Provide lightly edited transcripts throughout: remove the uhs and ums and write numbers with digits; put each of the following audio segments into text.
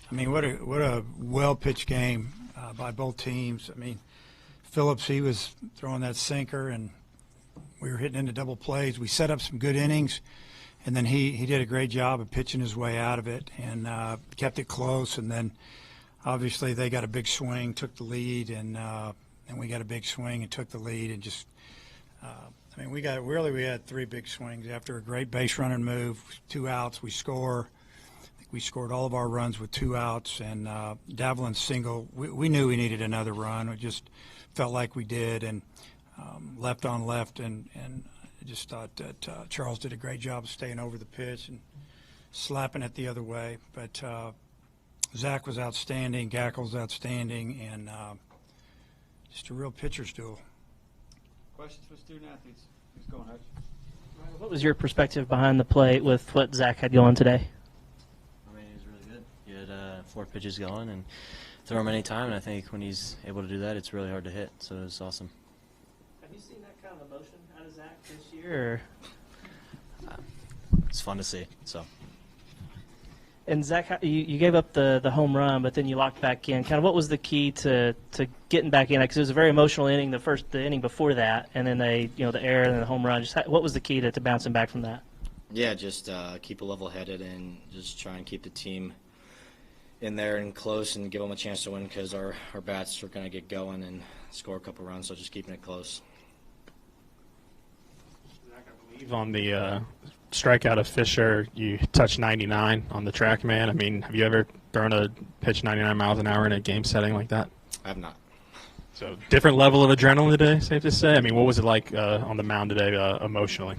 I mean, what a well-pitched game by both teams. I mean, Phillips, he was throwing that sinker, and we were hitting into double plays. We set up some good innings, and then he did a great job of pitching his way out of it and kept it close. And then obviously they got a big swing, took the lead, and we got a big swing and took the lead, and just I mean, we had three big swings after a great base running move, 2 outs, we score. I think we scored all of our runs with 2 outs, and Davlin's single, we knew we needed another run. We just felt like we did, and left on left, and I just thought that Charles did a great job of staying over the pitch and slapping it the other way. But Zach was outstanding, Gackel's outstanding, and just a real pitcher's duel. Questions for student athletes? Who's going, Hutch? What was your perspective behind the plate with what Zach had going today? I mean, he was really good. He had 4 pitches going and throw him any time, and I think when he's able to do that, it's really hard to hit, so it's awesome. Have you seen that kind of emotion out of Zach this year? It's fun to see. So. And Zach, you gave up the home run, but then you locked back in. Kind of what was the key to getting back in? Because it was a very emotional inning, the inning before that, and then the error and then the home run. Just what was the key to bouncing back from that? Yeah, just keep a level-headed and just try and keep the team in there and close and give them a chance to win, because our bats are going to get going and score a couple runs, so just keeping it close. Zach, I believe on the strikeout of Fisher, you touched 99 on the TrackMan. I mean, have you ever thrown a pitch 99 miles an hour in a game setting like that? I have not. So different level of adrenaline today, safe to say? I mean, what was it like on the mound today emotionally?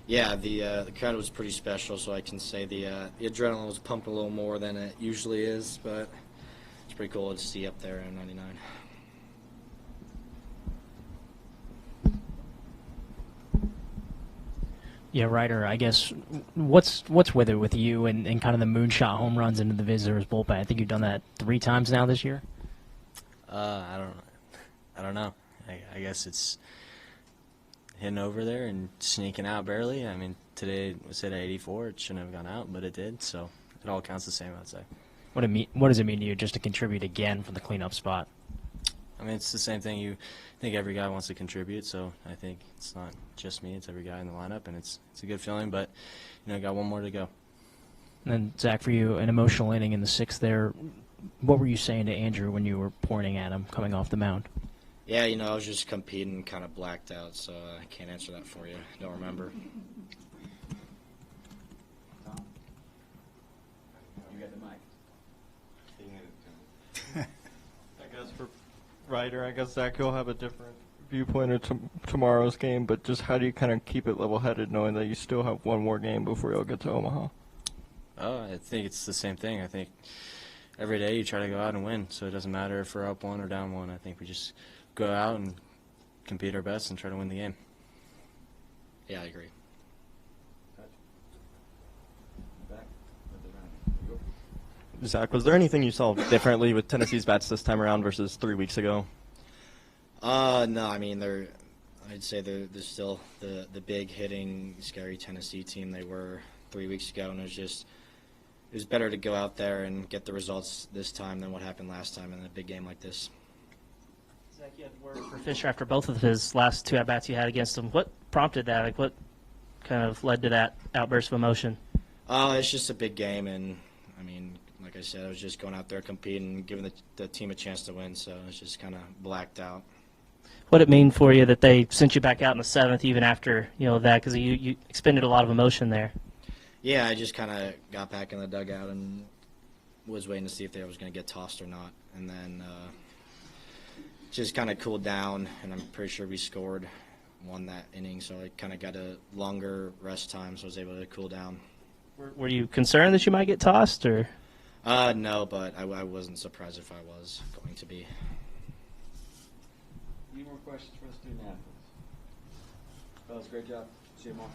Yeah, the crowd was pretty special, so I can say the adrenaline was pumping a little more than it usually is, but it's pretty cool to see up there at 99. Yeah, Ryder, I guess what's with it with you and kind of the moonshot home runs into the visitors' bullpen? I think you've done that 3 times now this year. I don't know. I guess it's hitting over there and sneaking out barely. I mean, today was hit at 84. It shouldn't have gone out, but it did. So it all counts the same, I'd say. What does it mean to you just to contribute again from the cleanup spot? I mean, it's the same thing. I think every guy wants to contribute, so I think it's not just me. It's every guy in the lineup, and it's a good feeling. But got one more to go. And then Zach, for you, an emotional inning in the 6th there. What were you saying to Andrew when you were pointing at him coming off the mound? Yeah, I was just competing, kind of blacked out, so I can't answer that for you. Don't remember. Tom? You got the mic. I guess for Ryder, I guess Zach, you'll have a different viewpoint of tomorrow's game, but just how do you kind of keep it level-headed knowing that you still have one more game before you'll get to Omaha? Oh, I think it's the same thing. I think every day you try to go out and win, so it doesn't matter if we're up 1 or down 1. I think we just go out and compete our best and try to win the game. Yeah, I agree. Zach, was there anything you saw differently with Tennessee's bats this time around versus 3 weeks ago? No, I mean, I'd say they're still the big hitting, scary Tennessee team they were 3 weeks ago, and it was better to go out there and get the results this time than what happened last time in a big game like this. Zach, you had word for Fisher after both of his last 2 at-bats you had against him. What prompted that? Like, what kind of led to that outburst of emotion? It's just a big game, and, I mean, like I said, I was just going out there competing and giving the team a chance to win, so it's just kind of blacked out. What did it mean for you that they sent you back out in the 7th even after, that? Because you expended a lot of emotion there. Yeah, I just kind of got back in the dugout and was waiting to see if they was going to get tossed or not. And then just kind of cooled down, and I'm pretty sure we won that inning. So I kind of got a longer rest time, so I was able to cool down. Were you concerned that you might get tossed? Or? No, but I wasn't surprised if I was going to be. Any more questions for the student athletes? Fellas, great job. See you tomorrow.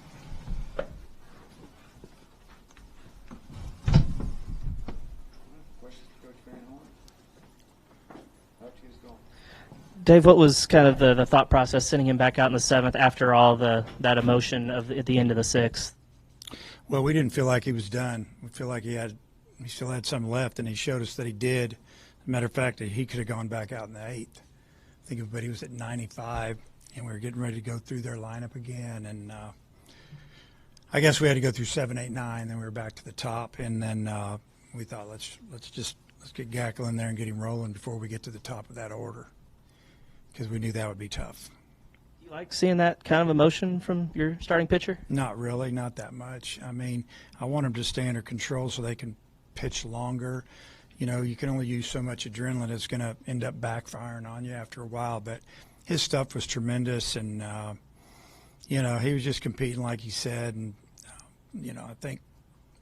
Questions for Coach Van Horn? How'd you guys go? Dave, what was kind of the thought process sending him back out in the 7th after all that emotion at the end of the 6th? Well, we didn't feel like he was done. We feel like he had he still had some left, and he showed us that he did. As a matter of fact, he could have gone back out in the 8th. I think everybody was at 95, and we were getting ready to go through their lineup again. And I guess we had to go through 7, 8, 9, then we were back to the top. And then we thought, let's get Gackle in there and get him rolling before we get to the top of that order, because we knew that would be tough. Do you like seeing that kind of emotion from your starting pitcher? Not really, not that much. I mean, I want them to stay under control so they can pitch longer. You know, you can only use so much adrenaline. It's going to end up backfiring on you after a while. But his stuff was tremendous, and, you know, he was just competing like he said. And, you know, I think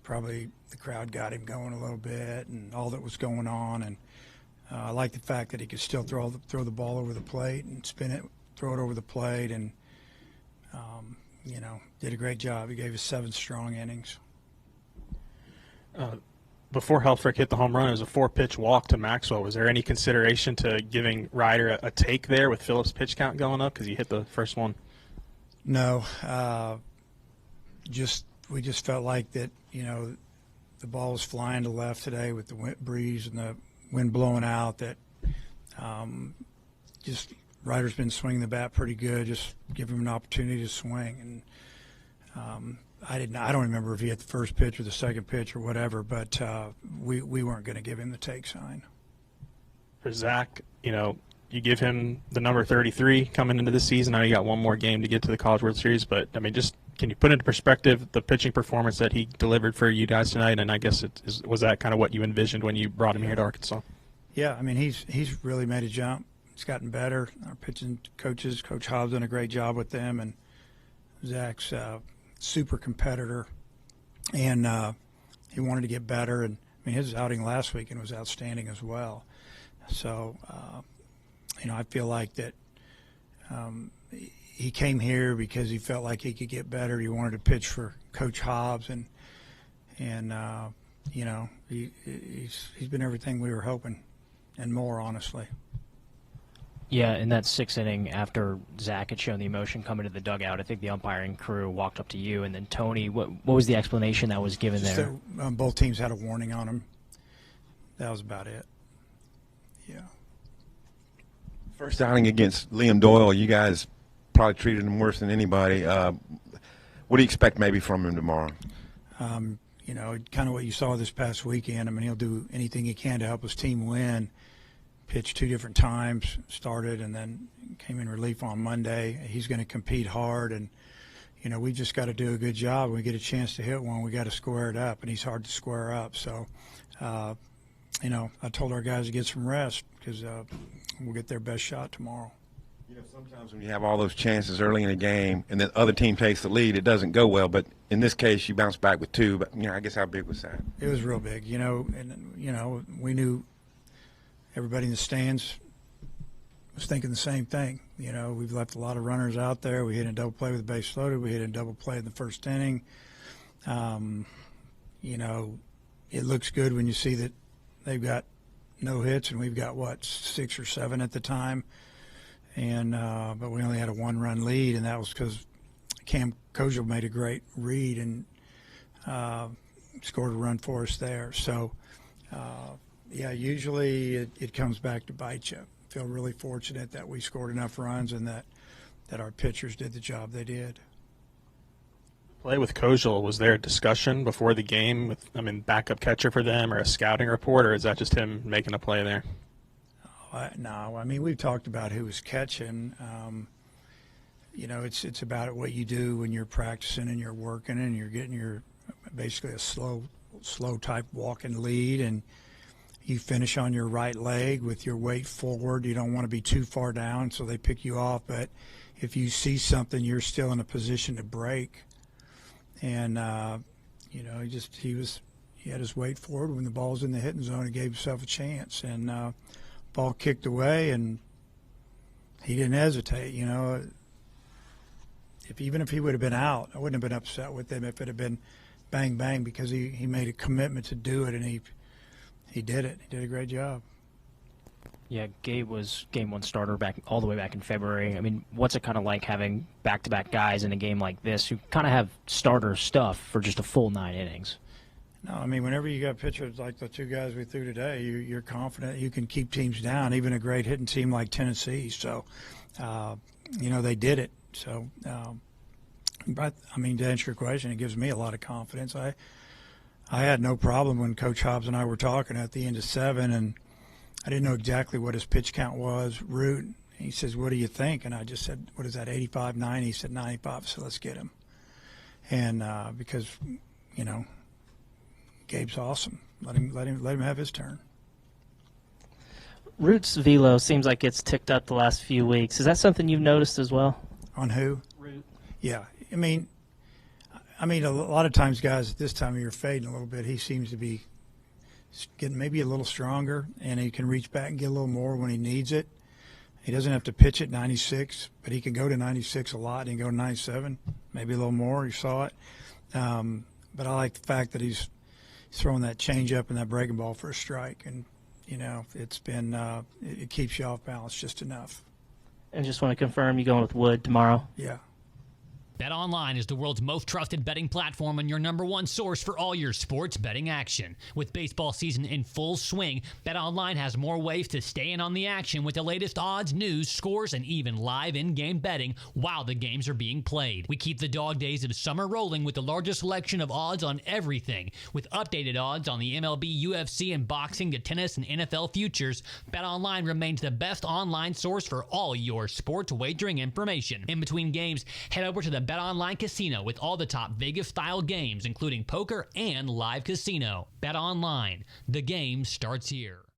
probably the crowd got him going a little bit and all that was going on. And I like the fact that he could still throw the ball over the plate and spin it, throw it over the plate, and, you know, did a great job. He gave us 7 strong innings. Before Helfrick hit the home run, it was a 4-pitch walk to Maxwell. Was there any consideration to giving Ryder a take there with Phillips' pitch count going up because he hit the first one? No, we just felt like that, you know, the ball was flying to left today with the breeze and the wind blowing out, that just Ryder's been swinging the bat pretty good. Just give him an opportunity to swing. And I don't remember if he hit the first pitch or the second pitch or whatever, but we weren't going to give him the take sign. For Zach, you know, you give him the number 33 coming into the season. I know you got one more game to get to the College World Series, but I mean, just can you put into perspective the pitching performance that he delivered for you guys tonight? And I guess was that kind of what you envisioned when you brought him here to Arkansas? Yeah, I mean, he's really made a jump. He's gotten better. Our pitching coaches, Coach Hobbs, done a great job with them, and Zach's super competitor, and he wanted to get better. And I mean, his outing last weekend was outstanding as well. So, you know, I feel like that he came here because he felt like he could get better. He wanted to pitch for Coach Hobbs, and you know, he's been everything we were hoping and more, honestly. Yeah, in that 6th inning, after Zach had shown the emotion coming to the dugout, I think the umpiring crew walked up to you, and then Tony. What was the explanation that was given there? So, both teams had a warning on them. That was about it. Yeah. First outing against Liam Doyle, you guys probably treated him worse than anybody. What do you expect maybe from him tomorrow? You know, kind of what you saw this past weekend. I mean, he'll do anything he can to help his team win. Pitched 2 different times, started, and then came in relief on Monday. He's going to compete hard, and, you know, we just got to do a good job. When we get a chance to hit one, we got to square it up, and he's hard to square up. So, you know, I told our guys to get some rest because we'll get their best shot tomorrow. You know, sometimes when you have all those chances early in a game and the other team takes the lead, it doesn't go well. But in this case, you bounced back with 2. But, you know, I guess how big was that? It was real big, you know, and, you know, we knew everybody in the stands was thinking the same thing. You know, we've left a lot of runners out there. We hit a double play with the base loaded. We hit a double play in the first inning. You know, it looks good when you see that they've got no hits and we've got, 6 or 7 at the time. And but we only had a 1-run lead, and that was because Cam Kojal made a great read and scored a run for us there. So, yeah, usually it comes back to bite you. I feel really fortunate that we scored enough runs and that our pitchers did the job they did. Play with Kojal, was there a discussion before the game with, backup catcher for them or a scouting report, or is that just him making a play there? No, I mean, we've talked about who was catching. You know, it's about what you do when you're practicing and you're working and you're getting your basically a slow type walking lead, and you finish on your right leg with your weight forward. You don't want to be too far down, so they pick you off. But if you see something, you're still in a position to break. And you know, he had his weight forward when the ball was in the hitting zone. He gave himself a chance, and ball kicked away, and he didn't hesitate. You know, even if he would have been out, I wouldn't have been upset with him if it had been bang bang, because he made a commitment to do it, and he did it. He did a great job. Yeah, Gabe was Game 1 starter all the way back in February. I mean, what's it kind of like having back-to-back guys in a game like this who kind of have starter stuff for just a full 9 innings? No, I mean, whenever you got pitchers like the two guys we threw today, you're confident you can keep teams down, even a great hitting team like Tennessee. So, they did it. So, but, I mean, to answer your question, it gives me a lot of confidence. I had no problem when Coach Hobbs and I were talking at the end of 7, and I didn't know exactly what his pitch count was. Root, he says, "What do you think?" And I just said, "What is that, 85, 90?" He said, 95, so let's get him. And because, Gabe's awesome. Let him have his turn. Root's velo seems like it's ticked up the last few weeks. Is that something you've noticed as well? On who? Root. Yeah. I mean, a lot of times, guys, at this time of year fading a little bit. He seems to be getting maybe a little stronger, and he can reach back and get a little more when he needs it. He doesn't have to pitch at 96, but he can go to 96 a lot and go to 97, maybe a little more. You saw it. But I like the fact that he's throwing that changeup and that breaking ball for a strike, and it's been it keeps you off balance just enough. And just want to confirm, you going with Wood tomorrow? Yeah. BetOnline is the world's most trusted betting platform and your #1 source for all your sports betting action. With baseball season in full swing, BetOnline has more ways to stay in on the action with the latest odds, news, scores, and even live in-game betting while the games are being played. We keep the dog days of summer rolling with the largest selection of odds on everything. With updated odds on the MLB, UFC, and boxing to tennis and NFL futures, BetOnline remains the best online source for all your sports wagering information. In between games, head over to the BetOnline Casino with all the top Vegas-style games, including poker and live casino. BetOnline, the game starts here.